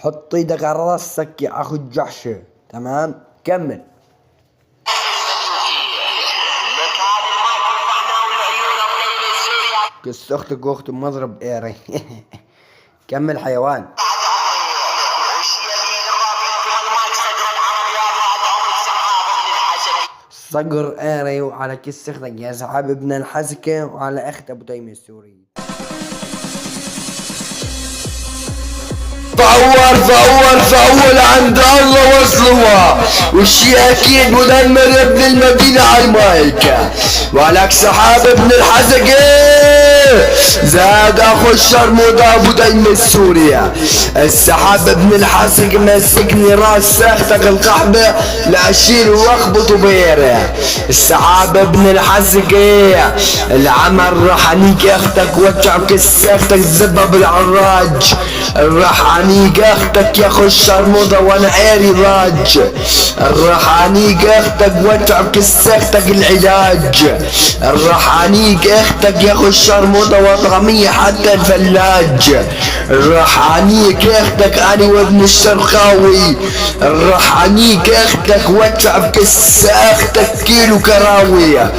حط ايدك على راسك يا اخو الجحش. تمام كمل. قص اختك واخت مضرب ايري. كمل حيوان. صقر ايري وعلى كس اختك يا سحاب ابن الحسكة وعلى اخت ابو تيم السوري. فأول عند الله وصلها والشي أكيد مدمر ابن المدينة على المايكة وعليك سحاب ابن الحزقة زاد أخو الشرموطة أبو تيم السورية. السحاب ابن الحزق مسكني راس اختك القحبة لأشيل واخبط بيره. السحاب ابن الحزقة العمل راح انيك اختك وجع كس اختك زبها بالعراج. راح انيك اختك يا اخو الشرموطة وانا عيري راج. راح انيك اختك وجع كس اختك العلاج. راح انيك اختك يا اخو الشرموطة وطعمية حتى الفلاج. راح انيك اختك اني وابن الشرقاوي. راح انيك اختك وجع بكس اختك كيلو كراوية.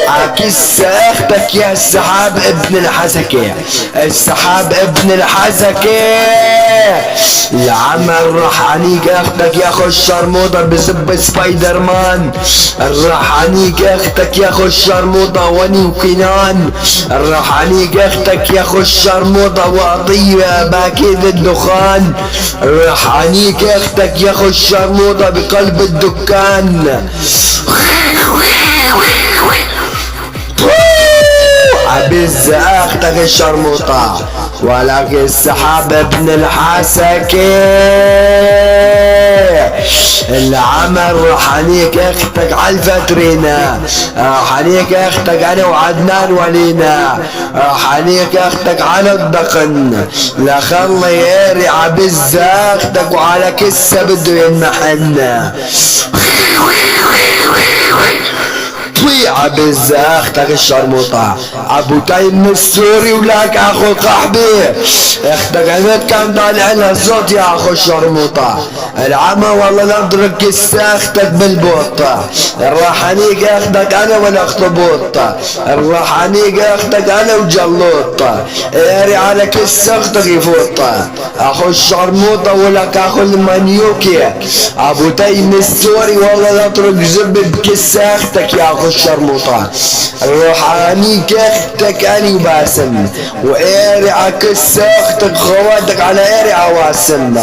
عكس اختك يا السحاب ابن الحزكة. السحاب ابن الحزكة العمل راح انيك اختك يا اخو الشرموطة بزب سبايدر مان. راح انيك اختك يا اخو الشرموطة واني وكنان. راح انيك اختك يا اخو الشرموطة واطية باكيد الدخان. راح انيك اختك يا اخو الشرموطة بقلب الدكان. عبز اختك الشرموطة ولك السحاب ابن الحسكة العمل راح انيك اختك عالفترينا. راح انيك اختك انا وعدنان ولينا. راح انيك اختك على الدقن لا خلي ياري عبز اختك وعلى كسة بده ينمحن. عبز اختك الشرموطة ابو تيم السوري ولك اخو قحبي. اختك عمد كان طالع لها صوت يا اخو الشرموطة. العمى والله نضرب كس اختك بالبوطة. راح انيق اختك انا والاخت بوطة. راح انيق اختك انا وجلوطة. ايري على كس اختك يفوطة. اخو الشرموطة ولك اخو المنيوكي ابو تيم السوري والله نضرب زب بكس اختك يا اخو الشرموطة. روح انيك اختك اني وباسم وايري عكس اختك خواتك على ايري عواسم.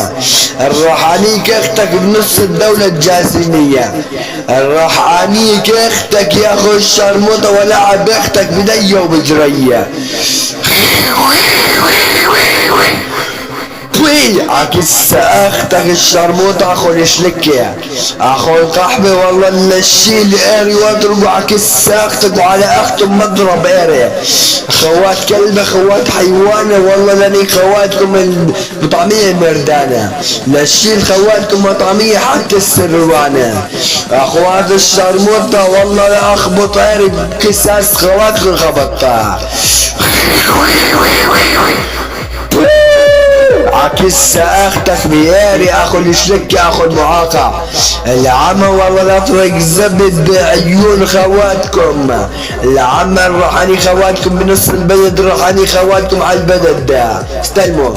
روح انيك اختك بنص الدولة الجاسمية. روح انيك اختك يا اخو الشرموطة ولعب اختك بدية وبجرية. عكس اختك الشرموطة اخو الشلكة اخو القحبة والله نشيل ايري واضرب عكس اختك وعلى اخته مضرب ايري. خوات كلبة خوات حيوانة والله لاني خواتكم البطعمية المردانة. نشيل خواتكم مطعمية حتى السروانة. اخوات الشرموطة والله لا اخبط ايري بكساس خواتكم خبطها. عكس اختك بياري اخو الشلكة اخو المعاقة. العمى والله نطرق زبد بعيون خواتكم. العمى روحاني خواتكم بنص البلد روحاني خواتكم على البلد. استلموا.